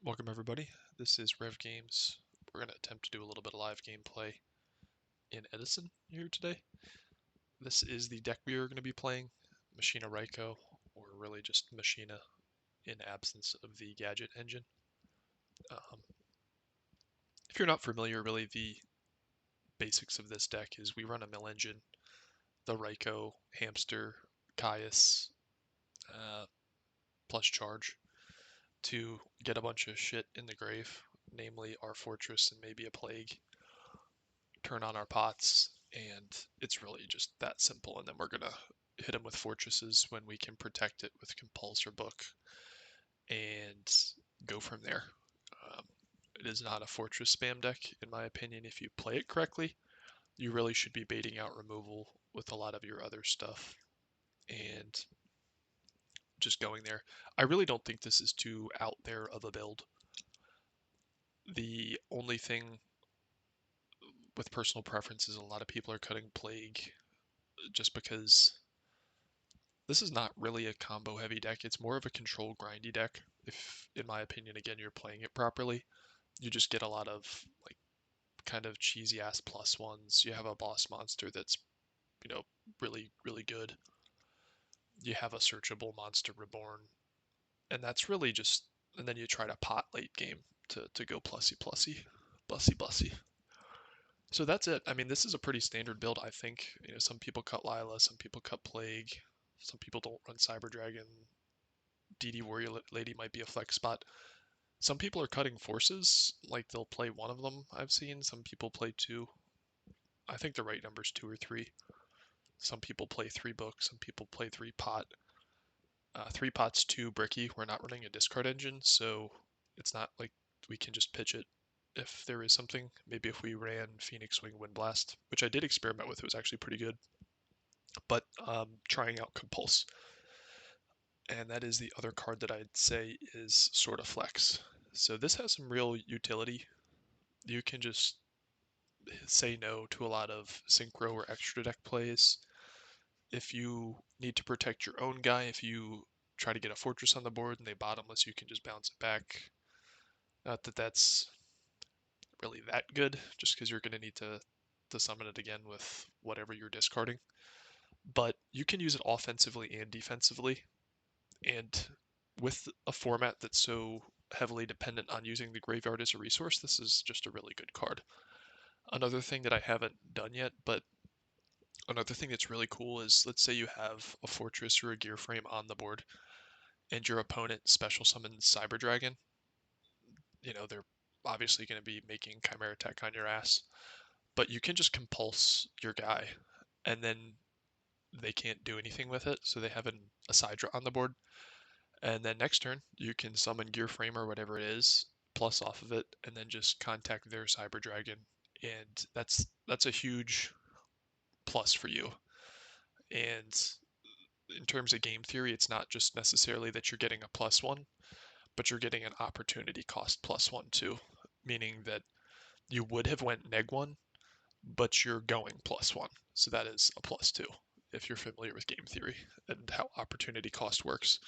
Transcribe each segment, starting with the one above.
Welcome everybody, this is Rev Games. We're going to attempt to do a little bit of live gameplay in Edison here today. This is the deck we are going to be playing, Machina Ryko, or really just Machina in absence of the gadget engine. If you're not familiar, really the basics of this deck is we run a mill engine, the Ryko, Hamster, Caius, plus charge to get a bunch of shit in the grave, namely our fortress and maybe a plague. Turn on our pots, and it's really just that simple. And then we're gonna hit them with fortresses when we can protect it with compulse or book, and go from there. Um, it is not a fortress spam deck, in my opinion. If you play it correctly, you really should be baiting out removal with a lot of your other stuff and just going there. I really don't think this is too out there of a build. The only thing with personal preference is a lot of people are cutting plague just because this is not really a combo heavy deck. It's more of a control grindy deck. If, in my opinion, again, you're playing it properly, you just get a lot of like kind of cheesy ass plus ones. You have a boss monster that's, really, really good. You have a searchable monster reborn. And that's really just, and then you try to pot late game to go plussy plussy, bussy bussy. So that's it. I mean, this is a pretty standard build, I think. Some people cut Lila, some people cut Plague, some people don't run Cyber Dragon. DD Warrior Lady might be a flex spot. Some people are cutting forces, like they'll play one of them, I've seen. Some people play two. I think the right number is two or three. Some people play three books, some people play three pot. Three pot's too bricky. We're not running a discard engine, so it's not like we can just pitch it if there is something. Maybe if we ran Phoenix Wing Wind Blast, which I did experiment with, it was actually pretty good. But trying out Compulse. And that is the other card that I'd say is sort of flex. So this has some real utility. You can just say no to a lot of synchro or extra deck plays. If you need to protect your own guy, if you try to get a fortress on the board and they bottomless, you can just bounce it back. Not that that's really that good, just because you're going to need to summon it again with whatever you're discarding. But you can use it offensively and defensively. And with a format that's so heavily dependent on using the graveyard as a resource, this is just a really good card. Another thing that I haven't done yet, but another thing that's really cool is, let's say you have a fortress or a gear frame on the board, and your opponent special summons Cyber Dragon. They're obviously going to be making Chimera Tech on your ass, but you can just compulse your guy, and then they can't do anything with it, so they have a side draw on the board. And then next turn, you can summon Gear Frame or whatever it is, plus off of it, and then just contact their Cyber Dragon. And that's a huge plus for you. And in terms of game theory, it's not just necessarily that you're getting a +1, but you're getting an opportunity cost +1 too, meaning that you would have went -1, but you're going +1. So that is a +2 if you're familiar with game theory and how opportunity cost works.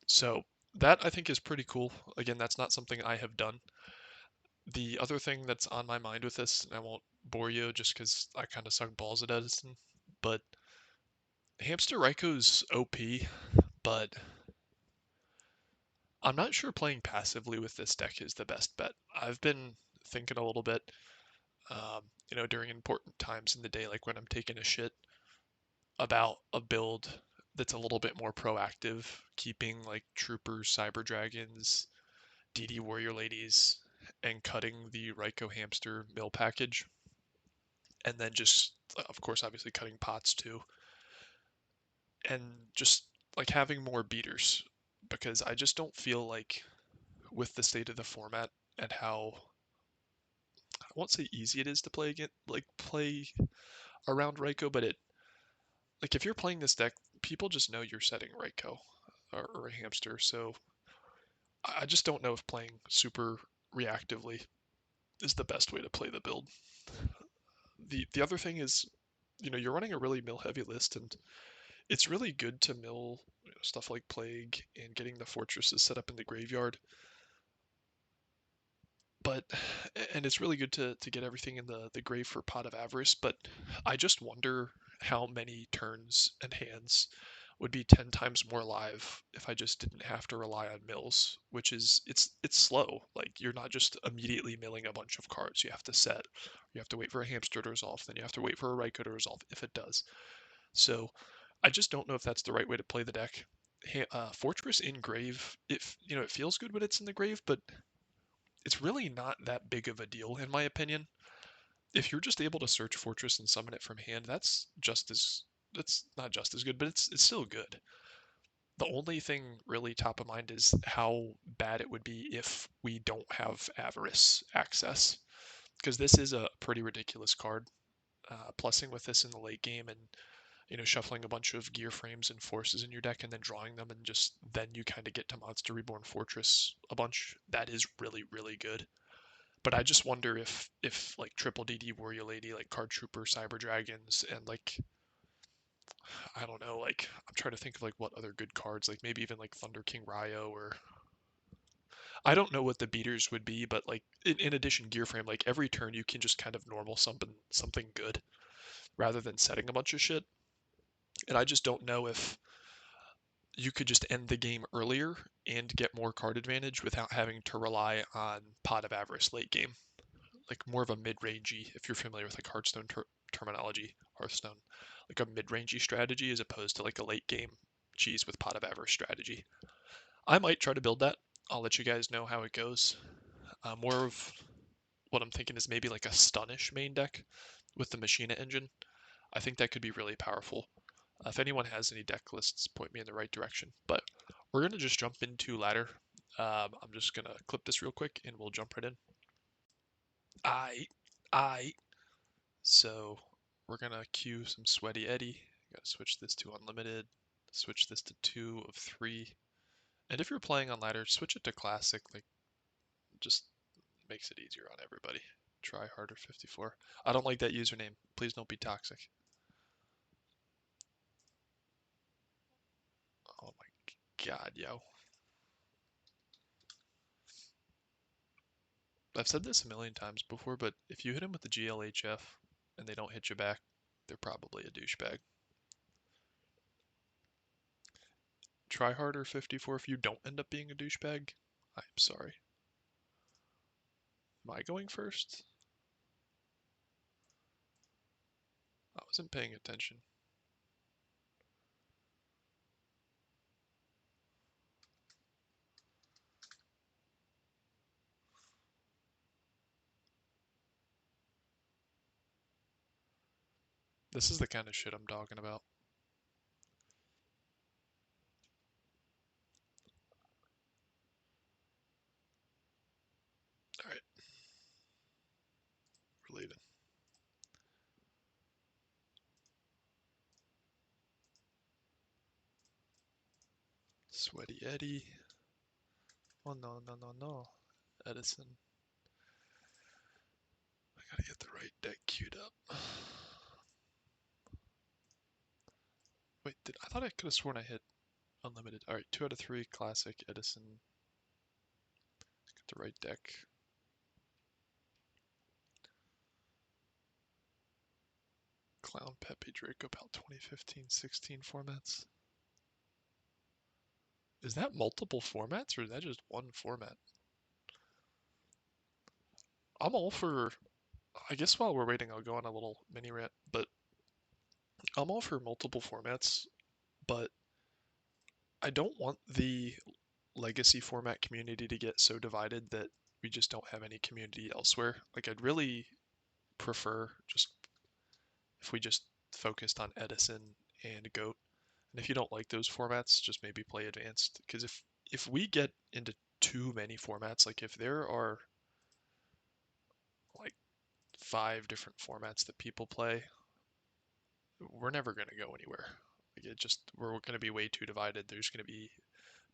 So that I think is pretty cool. Again, that's not something I have done. The other thing that's on my mind with this, and I won't bore you just because I kind of suck balls at Edison, but Hamster Ryko's OP, but I'm not sure playing passively with this deck is the best bet. I've been thinking a little bit, during important times in the day, like when I'm taking a shit, about a build that's a little bit more proactive, keeping like Troopers, Cyber Dragons, DD Warrior Ladies, and cutting the Ryko Hamster mill package. And then just, of course, obviously cutting pots too. And just like having more beaters. Because I just don't feel like, with the state of the format and how, I won't say easy it is to play again, like play around Ryko, but like if you're playing this deck, people just know you're setting Ryko or a hamster. So I just don't know if playing super reactively is the best way to play the build. The other thing is, you're running a really mill heavy list, and it's really good to mill stuff like Plague and getting the fortresses set up in the graveyard. but and it's really good to get everything in the grave for Pot of Avarice, but I just wonder how many turns and hands would be 10 times more live if I just didn't have to rely on mills, which is it's slow. Like you're not just immediately milling a bunch of cards. You have to set, you have to wait for a hamster to resolve, then you have to wait for a Ryko to resolve if it does. So I just don't know if that's the right way to play the deck. Fortress in grave, it feels good when it's in the grave, but it's really not that big of a deal in my opinion. If you're just able to search Fortress and summon it from hand, that's not just as good, but it's still good. The only thing really top of mind is how bad it would be if we don't have Avarice access, because this is a pretty ridiculous card. Plussing with this in the late game and shuffling a bunch of gear frames and forces in your deck and then drawing them and just then you kind of get to Monster Reborn Fortress a bunch. That is really, really good. But I just wonder if like triple DD Warrior Lady, like Card Trooper, Cyber Dragons, and like I don't know, like I'm trying to think of like what other good cards, like maybe even like Thunder King Ryo or I don't know what the beaters would be, but like in addition Gear Frame, like every turn you can just kind of normal something good rather than setting a bunch of shit. And I just don't know if you could just end the game earlier and get more card advantage without having to rely on Pot of Avarice late game. Like more of a mid-rangey, if you're familiar with like Hearthstone terminology, Hearthstone, like a mid-rangey strategy as opposed to like a late game cheese with Pot of Avarice strategy. I might try to build that. I'll let you guys know how it goes. More of what I'm thinking is maybe like a Stunish main deck with the Machina engine. I think that could be really powerful. If anyone has any deck lists, point me in the right direction. But we're going to just jump into ladder. I'm just going to clip this real quick and we'll jump right in. I. So we're going to queue some Sweaty Eddie. Got to switch this to unlimited. Switch this to 2 of 3. And if you're playing on ladder, switch it to classic. Like, just makes it easier on everybody. Try harder 54. I don't like that username. Please don't be toxic. Oh my god, yo. I've said this a million times before, but if you hit him with the GLHF and they don't hit you back, they're probably a douchebag. Try harder 54 if you don't end up being a douchebag. I'm sorry. Am I going first? I wasn't paying attention. This is the kind of shit I'm talking about. Alright. We're leaving. Sweaty Eddie. Oh no, no, no, no. Edison. I gotta get the right deck queued up. Wait, I thought I could have sworn I hit unlimited. Alright, 2 out of 3, classic, Edison. Get the right deck. Clown Pepe Draco about 2015-16 formats. Is that multiple formats or is that just one format? I'm all for, I guess while we're waiting, I'll go on a little mini rant, but I'm all for multiple formats, but I don't want the legacy format community to get so divided that we just don't have any community elsewhere. Like, I'd really prefer just if we just focused on Edison and Goat. And if you don't like those formats, just maybe play advanced. Because if we get into too many formats, like if there are like 5 different formats that people play, we're never going to go anywhere. Like we're going to be way too divided. There's going to be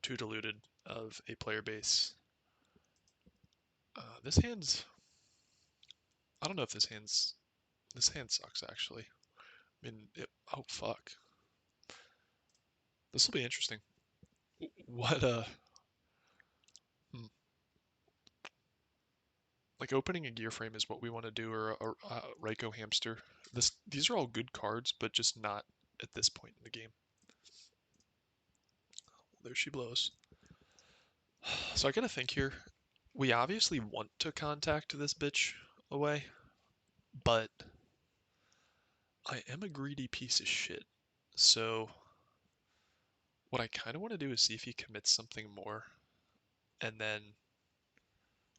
too diluted of a player base. This hand's, I don't know if this hand sucks actually. I mean, oh fuck. This will be interesting. What hmm. Like opening a gear frame is what we want to do, or a Ryko hamster. These are all good cards, but just not at this point in the game. There she blows. So I gotta think here. We obviously want to contact this bitch away, but I am a greedy piece of shit. So what I kind of want to do is see if he commits something more and then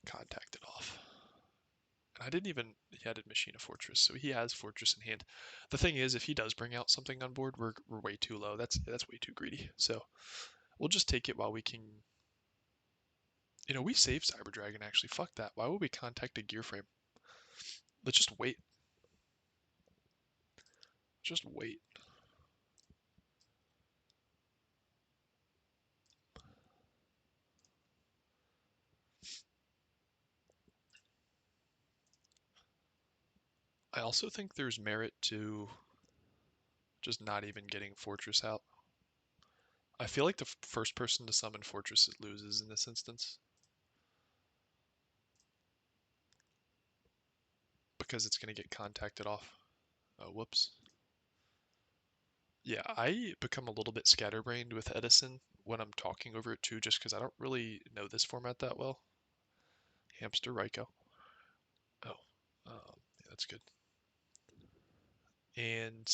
contact it off. And I didn't even, he added Machina Fortress, so he has Fortress in hand. The thing is, if he does bring out something on board, we're way too low. That's way too greedy. So we'll just take it while we can. We save Cyber Dragon actually. Fuck that. Why would we contact a gear frame? Let's just wait. Just wait. I also think there's merit to just not even getting Fortress out. I feel like the first person to summon Fortress loses in this instance. Because it's going to get contacted off. Oh, whoops. Yeah, I become a little bit scatterbrained with Edison when I'm talking over it too, just because I don't really know this format that well. Hamster Ryko. Oh, yeah, that's good. And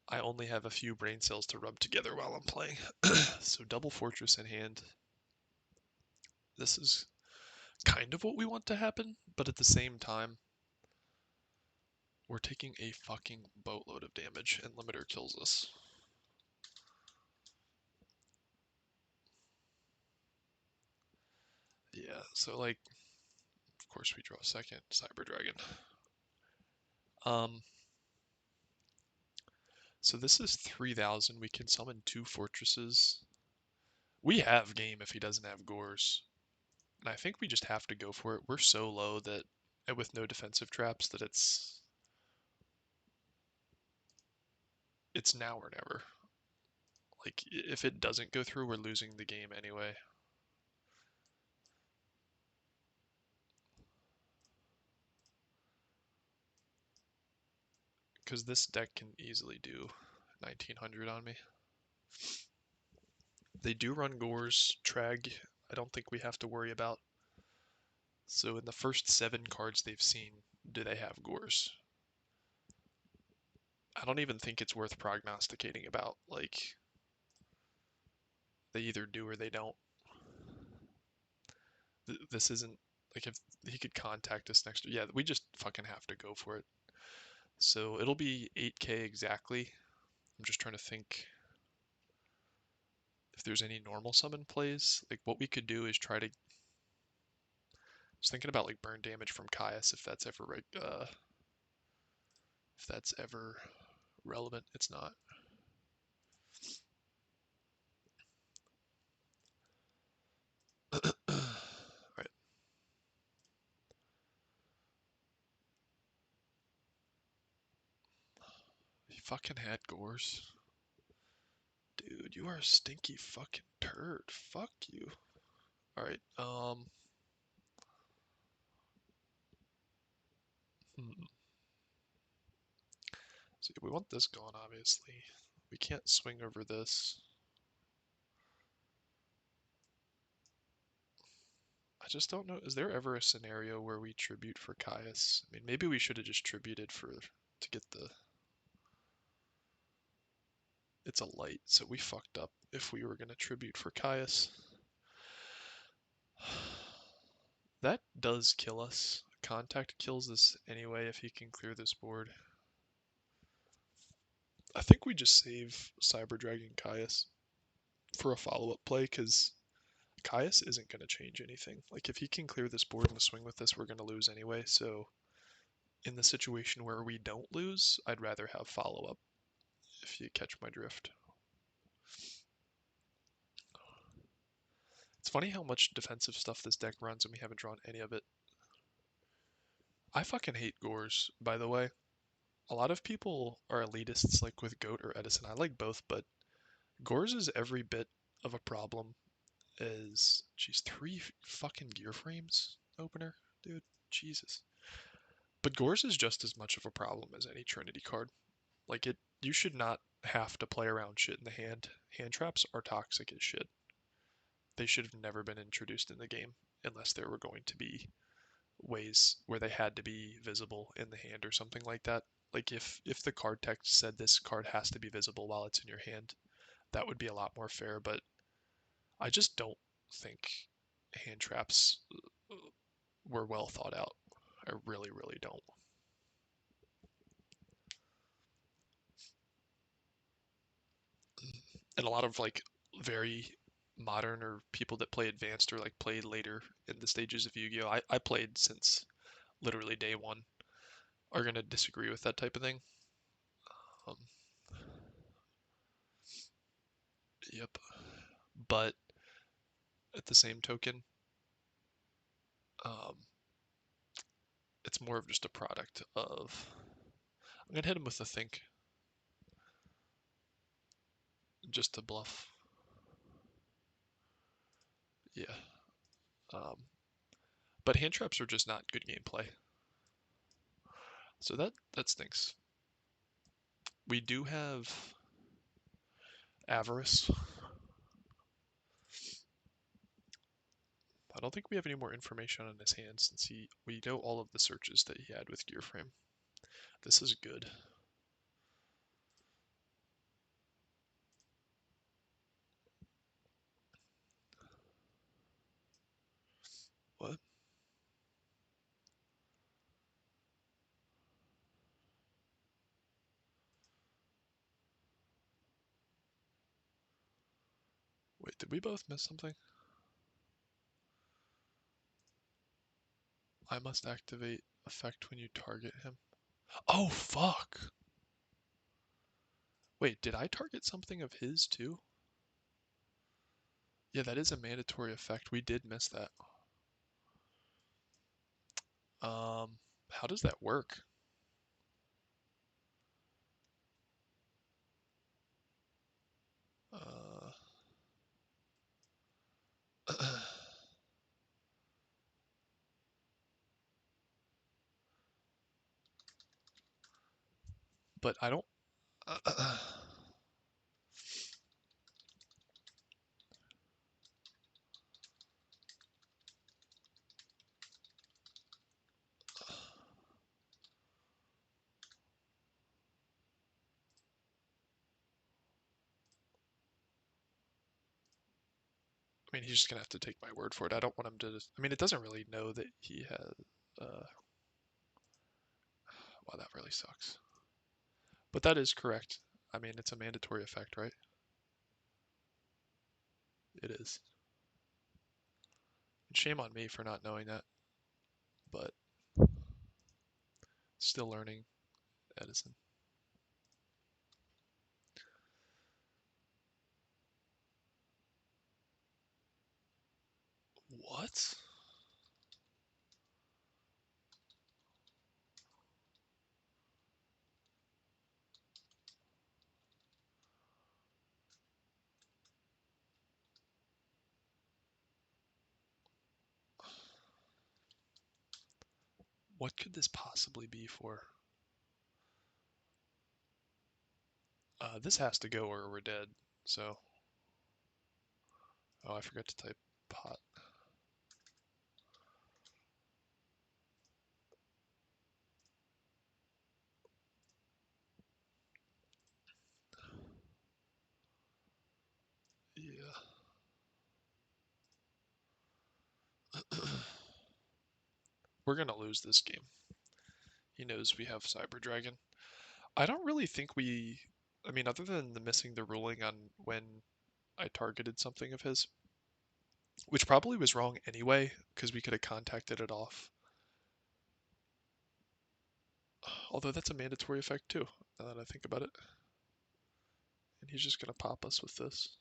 I only have a few brain cells to rub together while I'm playing. So double Fortress in hand. This is kind of what we want to happen, but at the same time, we're taking a fucking boatload of damage, and Limiter kills us. Yeah, so like, of course we draw a second Cyber Dragon. So this is 3,000. We can summon 2 fortresses. We have game if he doesn't have Gores. And I think we just have to go for it. We're so low that, and with no defensive traps, that it's now or never. Like, if it doesn't go through, we're losing the game anyway. Because this deck can easily do 1900 on me. They do run Gores, Trag. I don't think we have to worry about. So in the first 7 cards they've seen, do they have Gores? I don't even think it's worth prognosticating about. Like, they either do or they don't. This isn't like if he could contact us next. Yeah, we just fucking have to go for it. So it'll be 8k exactly. I'm just trying to think if there's any normal summon plays. Like what we could do is try to. I was thinking about like burn damage from Caius if that's ever right. If that's ever relevant, it's not. Right. He fucking had Gores. Dude, you are a stinky fucking turd. Fuck you. Alright, hmm. So we want this gone, obviously. We can't swing over this. I just don't know. Is there ever a scenario where we tribute for Caius? I mean, maybe we should have just tributed to get the. It's a light, so we fucked up if we were gonna tribute for Caius. That does kill us. Contact kills us anyway if he can clear this board. I think we just save Cyber Dragon Caius for a follow-up play because Caius isn't going to change anything. Like if he can clear this board and swing with this, we're going to lose anyway. So in the situation where we don't lose, I'd rather have follow-up, if you catch my drift. It's funny how much defensive stuff this deck runs and we haven't drawn any of it. I fucking hate Gores, by the way. A lot of people are elitists like with Goat or Edison. I like both, but Gores is every bit of a problem as, geez, 3 fucking gear frames? opener, dude. Jesus. But Gores is just as much of a problem as any Trinity card. Like you should not have to play around shit in the hand. Hand traps are toxic as shit. They should have never been introduced in the game unless there were going to be ways where they had to be visible in the hand or something like that. Like if the card text said this card has to be visible while it's in your hand, that would be a lot more fair, but I just don't think hand traps were well thought out. I really, really don't. And a lot of like very modern or people that play advanced or like played later in the stages of Yu-Gi-Oh! I played since literally day one are gonna disagree with that type of thing. Um, yep. But at the same token, um, it's more of just a product of. I'm gonna hit him with a think, just to bluff. Yeah. Um, but hand traps are just not good gameplay. So that stinks. We do have avarice. I don't think we have any more information on his hand since we know all of the searches that he had with gear frame. This is good. What? Wait, did we both miss something? I must activate effect when you target him. Oh, fuck! Wait, did I target something of his too? Yeah, that is a mandatory effect. We did miss that. How does that work? Uh, but I don't. I mean, he's just gonna have to take my word for it. I don't want him to. I mean, it doesn't really know that he has. Wow, that really sucks. But that is correct. I mean, it's a mandatory effect, right? It is. Shame on me for not knowing that, but still learning, Edison. What? What could this possibly be for? This has to go or we're dead. So, oh, I forgot to type pot. Yeah. We're gonna lose this game. He knows we have Cyber Dragon. I don't really think we. I mean, other than the missing the ruling on when I targeted something of his, which probably was wrong anyway, because we could have contacted it off. Although that's a mandatory effect too, now that I think about it. And he's just gonna pop us with this.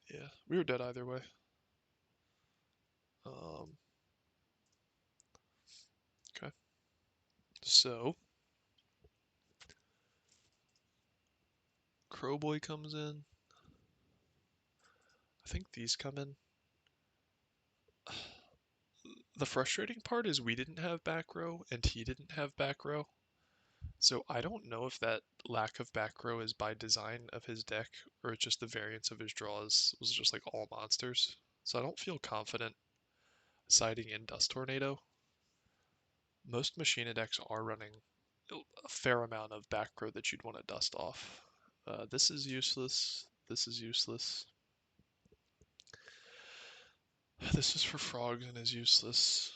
Yeah, we were dead either way. Um, okay. So, Crowboy comes in. I think these come in. The frustrating part is we didn't have back row and he didn't have back row. So I don't know if that lack of back row is by design of his deck or it's just the variance of his draws was just like all monsters. So I don't feel confident siding in Dust Tornado. Most Machina decks are running a fair amount of back row that you'd want to dust off. This is useless. This is useless. This is for frogs and is useless.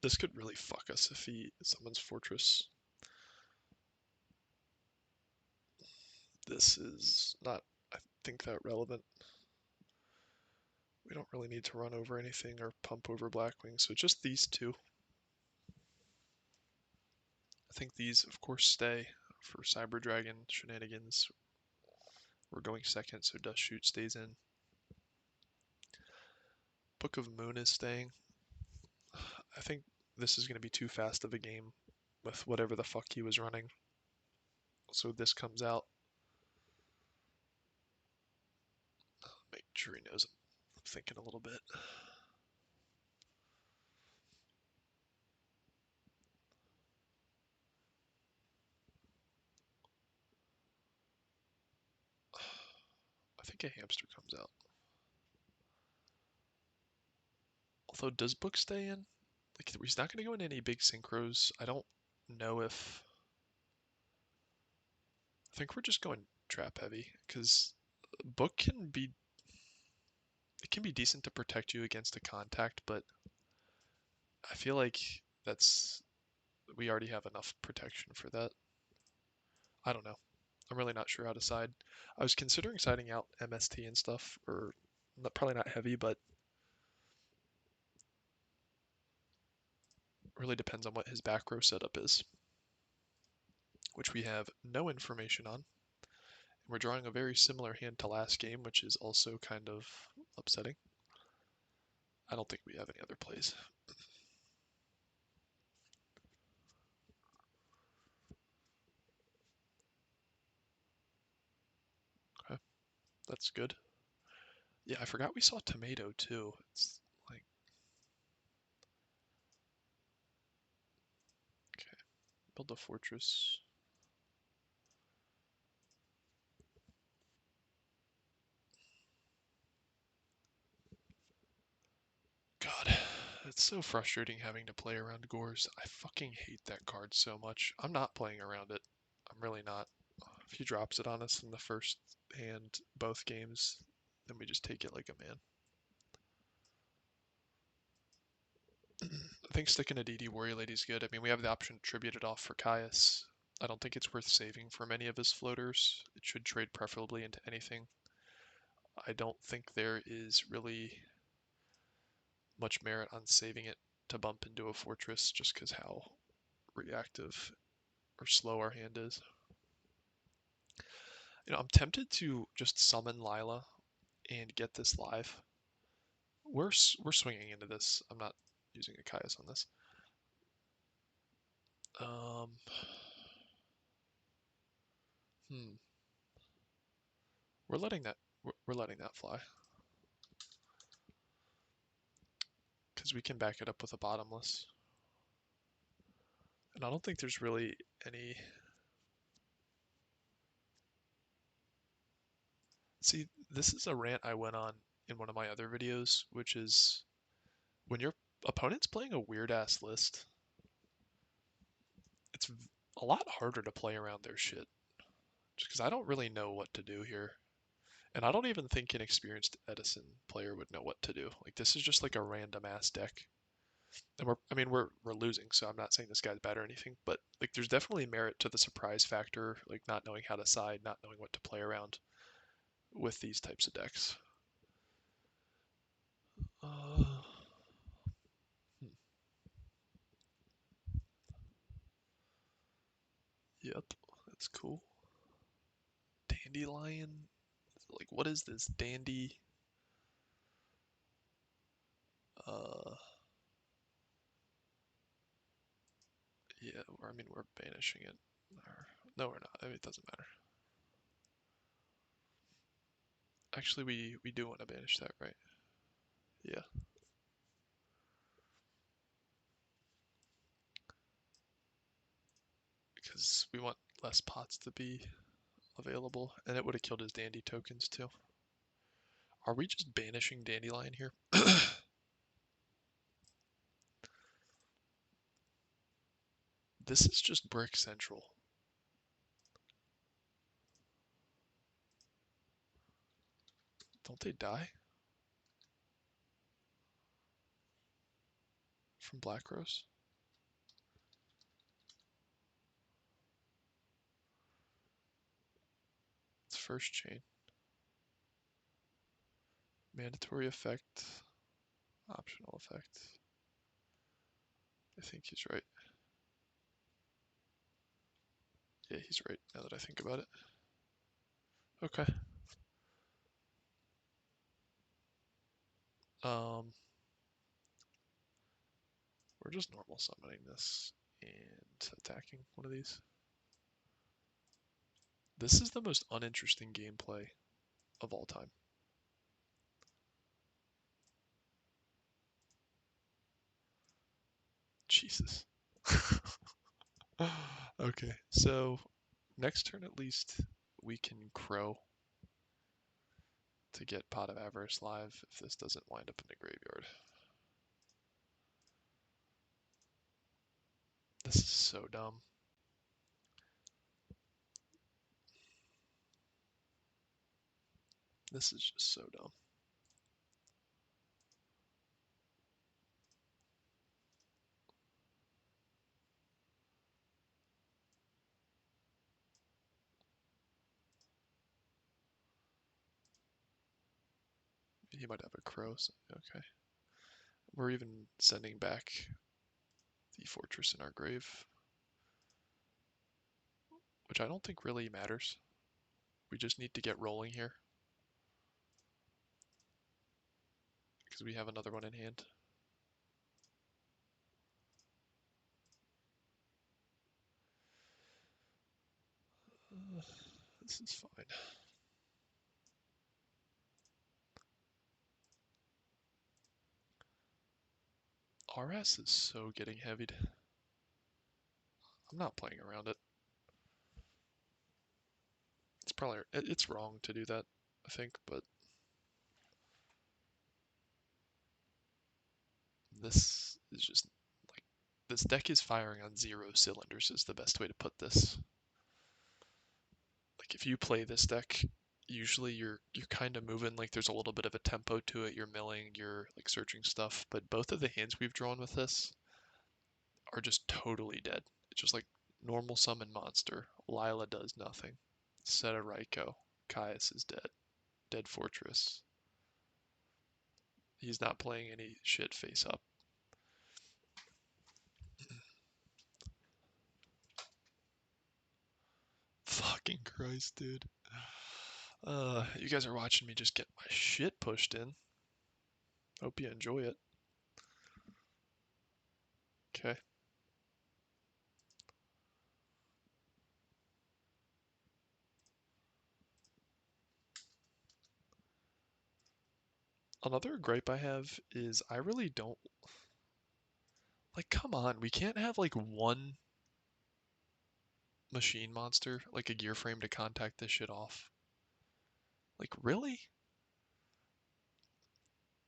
This could really fuck us if he summons Fortress. This is not, I think, that relevant. We don't really need to run over anything or pump over Blackwing, so just these two. I think these, of course, stay for Cyber Dragon shenanigans. We're going second, so Dust Shoot stays in. Book of Moon is staying. I think this is going to be too fast of a game with whatever the fuck he was running. So this comes out. Make sure he knows I'm thinking a little bit. I think a hamster comes out. Although, does Book stay in? Like, he's not going to go in any big synchros. I don't know if... I think we're just going trap heavy, because Book can be... It can be decent to protect you against a contact, but I feel like that's... We already have enough protection for that. I don't know. I'm really not sure how to side. I was considering siding out MST and stuff, or probably not heavy, but really depends on what his back row setup is, which we have no information on. We're drawing a very similar hand to last game, which is also kind of upsetting. I don't think we have any other plays. Okay, that's good. Yeah, I forgot we saw Tomato too. It's like, okay, build a fortress. God, it's so frustrating having to play around Gores. I fucking hate that card so much. I'm not playing around it. I'm really not. If he drops it on us in the first hand, both games, then we just take it like a man. I think sticking a DD Warrior Lady is good. I mean, we have the option to tribute it off for Caius. I don't think it's worth saving from any of his floaters. It should trade preferably into anything. I don't think there is really much merit on saving it to bump into a fortress just because how reactive or slow our hand is. You know, I'm tempted to just summon Lila and get this live. We're swinging into this. I'm not using a Caius on this. Um, hmm. We're letting that we're letting that fly because we can back it up with a bottomless. And I don't think there's really any... See, this is a rant I went on in one of my other videos, which is when your opponent's playing a weird ass list, it's a lot harder to play around their shit. Just because I don't really know what to do here. And I don't even think an experienced Edison player would know what to do. Like, this is just like a random ass deck. And we're losing, so I'm not saying this guy's bad or anything, but like there's definitely merit to the surprise factor, like not knowing how to side, not knowing what to play around with these types of decks. Uh, hmm. Yep, that's cool. Dandelion? Like, what is this? Dandy? Uh, yeah, I mean, we're banishing it. Or, no, we're not. I mean, it doesn't matter. Actually, we do want to banish that, right? Yeah. Because we want less pots to be available, and it would have killed his dandy tokens too. Are we just banishing Dandelion here? This is just brick central. Don't they die from Black Rose? It's first chain. Mandatory effect. Optional effect. I think he's right. Yeah, he's right now that I think about it. Okay. We're just normal summoning this and attacking one of these. This is the most uninteresting gameplay of all time. Jesus. Okay, so next turn at least we can crow to get Pot of Avarice live if this doesn't wind up in the graveyard. This is so dumb. This is just so dumb. He might have a crow, so okay. We're even sending back the fortress in our grave, which I don't think really matters. We just need to get rolling here because we have another one in hand. This is fine. RS is so getting heavied. I'm not playing around it. It's wrong to do that, I think, but this is just like this deck is firing on 0 cylinders is the best way to put this. Like if you play this deck, usually you're kind of moving like there's a little bit of a tempo to it. You're milling, you're like searching stuff, but both of the hands we've drawn with this are just totally dead. It's just like normal summon monster. Lila does nothing. Set a Ryko. Caius is dead. Dead Fortress. He's not playing any shit face up. Fucking Christ, dude. You guys are watching me just get my shit pushed in. Hope you enjoy it. Okay. Another gripe I have is I really don't like, come on, we can't have like one machine monster, like a gear frame to contact this shit off. Like, really?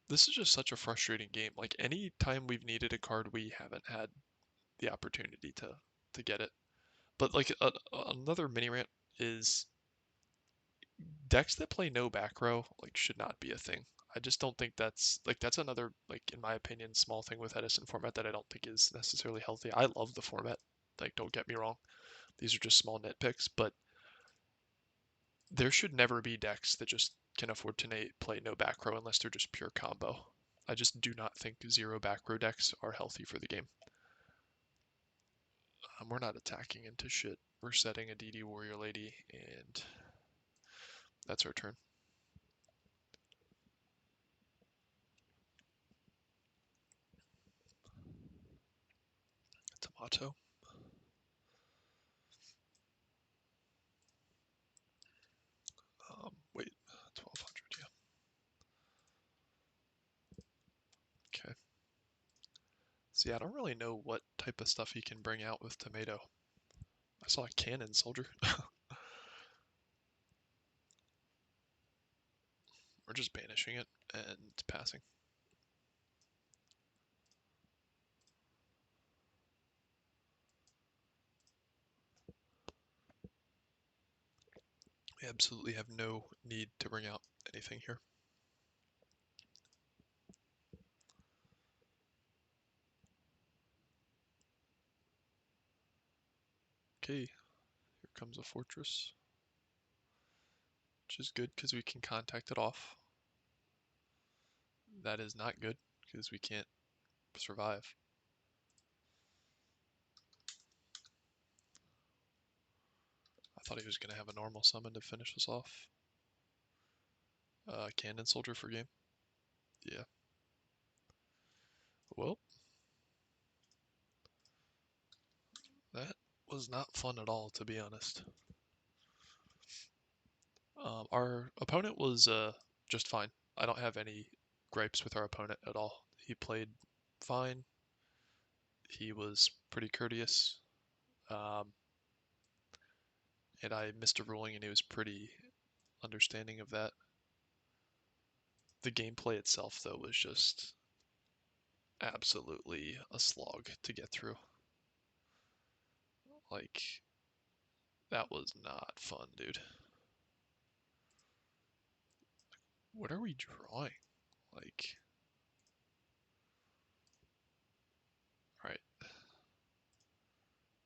This is just such a frustrating game. Like, any time we've needed a card, we haven't had the opportunity to get it. But like another mini rant is decks that play no back row like should not be a thing. I just don't think that's another, like, in my opinion, small thing with Edison format that I don't think is necessarily healthy. I love the format. Like, don't get me wrong. These are just small nitpicks, but there should never be decks that just can afford to play no back row unless they're just pure combo. I just do not think 0 back row decks are healthy for the game. We're not attacking into shit. We're setting a DD Warrior Lady, and that's our turn. Tomato. Wait, 1200, yeah. See, I don't really know what type of stuff he can bring out with tomato. I saw a cannon soldier. We're just banishing it and passing. We absolutely have no need to bring out anything here. Okay, here comes a fortress, which is good because we can contact it off. That is not good because we can't survive. I thought he was going to have a normal summon to finish us off. Cannon soldier for game. Yeah. Well, that was not fun at all, to be honest. Our opponent was just fine. I don't have any gripes with our opponent at all. He played fine. He was pretty courteous. Um, and I missed a ruling, and he was pretty understanding of that. The gameplay itself, though, was just absolutely a slog to get through. Like, that was not fun, dude. What are we drawing? Like, alright.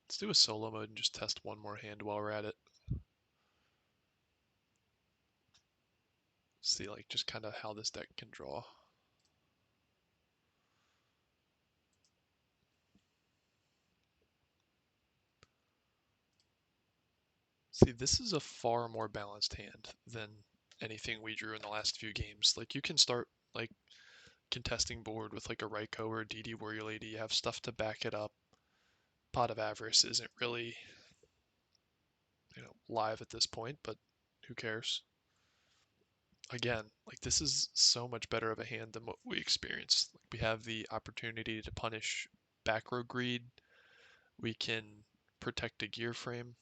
Let's do a solo mode and just test one more hand while we're at it. See, like, just kind of how this deck can draw. See, this is a far more balanced hand than anything we drew in the last few games. Like, you can start, like, contesting board with, like, a Ryko or a DD Warrior Lady. You have stuff to back it up. Pot of Avarice isn't really, live at this point, but who cares? Again, like, this is so much better of a hand than what we experienced. Like, we have the opportunity to punish back row greed. We can protect a gear frame.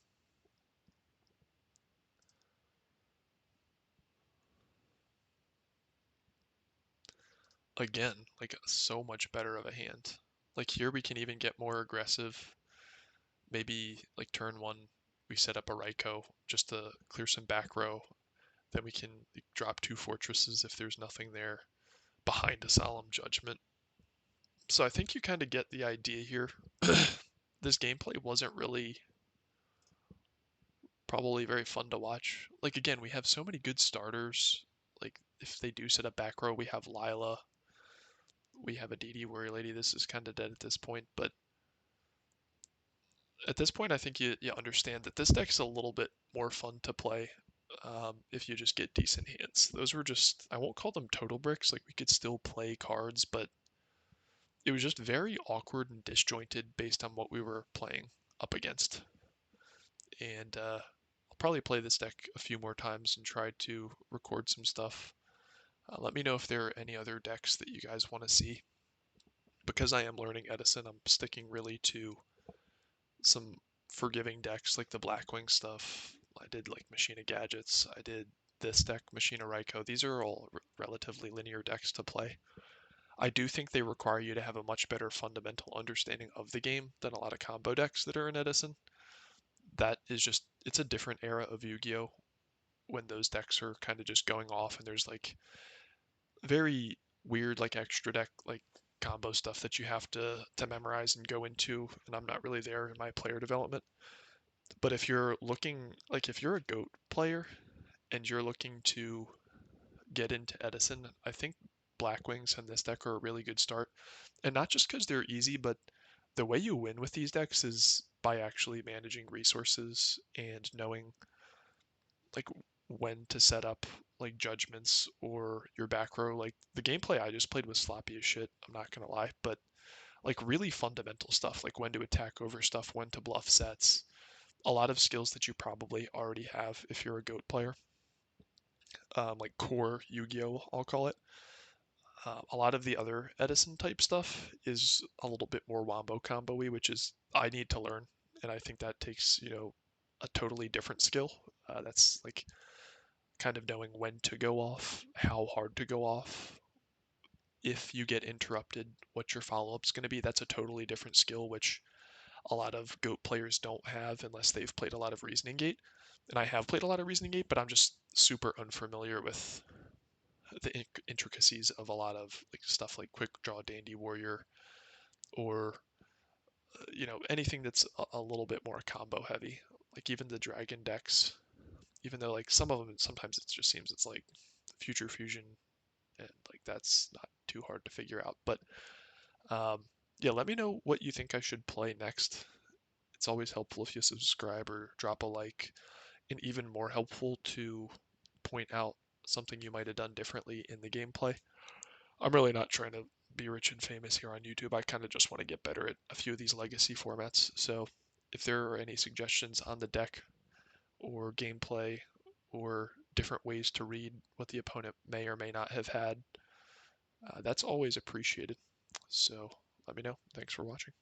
Again, like, so much better of a hand. Like, here we can even get more aggressive. Maybe like turn one, we set up a Ryko just to clear some back row. Then we can drop two fortresses if there's nothing there behind a Solemn Judgment. So I think you kind of get the idea here. This gameplay wasn't really probably very fun to watch. Like, again, we have so many good starters. Like, if they do set up back row, we have Lila. We have a DD Warrior Lady. This is kind of dead at this point, but at this point, I think you understand that this deck is a little bit more fun to play if you just get decent hands. Those were just, I won't call them total bricks. Like, we could still play cards, but it was just very awkward and disjointed based on what we were playing up against. And I'll probably play this deck a few more times and try to record some stuff. Let me know if there are any other decks that you guys want to see. Because I am learning Edison, I'm sticking really to some forgiving decks like the Blackwing stuff. I did like Machina Gadgets. I did this deck, Machina Ryko. These are all relatively linear decks to play. I do think they require you to have a much better fundamental understanding of the game than a lot of combo decks that are in Edison. That is just, it's a different era of Yu-Gi-Oh! When those decks are kind of just going off and there's like very weird like extra deck like combo stuff that you have to memorize and go into, and I'm not really there in my player development. But if you're looking, like, if you're a GOAT player and you're looking to get into Edison, I think Blackwings and this deck are a really good start. And not just because they're easy, but the way you win with these decks is by actually managing resources and knowing like when to set up like judgments or your back row. Like, the gameplay I just played was sloppy as shit, I'm not gonna lie, but like really fundamental stuff, like when to attack over stuff, when to bluff sets, a lot of skills that you probably already have if you're a GOAT player, like core Yu-Gi-Oh! I'll call it. A lot of the other Edison type stuff is a little bit more wombo combo-y, which is I need to learn, and I think that takes a totally different skill. That's like kind of knowing when to go off, how hard to go off. If you get interrupted, what your follow-up's going to be. That's a totally different skill, which a lot of GOAT players don't have unless they've played a lot of Reasoning Gate. And I have played a lot of Reasoning Gate, but I'm just super unfamiliar with the intricacies of a lot of like stuff like Quick Draw Dandy Warrior or anything that's a little bit more combo heavy. Like even the Dragon decks, even though like some of them sometimes it just seems it's like Future Fusion and like that's not too hard to figure out. But um, yeah, let me know what you think I should play next. It's always helpful if you subscribe or drop a like, and even more helpful to point out something you might have done differently in the gameplay. I'm really not trying to be rich and famous here on YouTube. I kind of just want to get better at a few of these legacy formats. So if there are any suggestions on the deck or gameplay or different ways to read what the opponent may or may not have had, that's always appreciated. So let me know. Thanks for watching.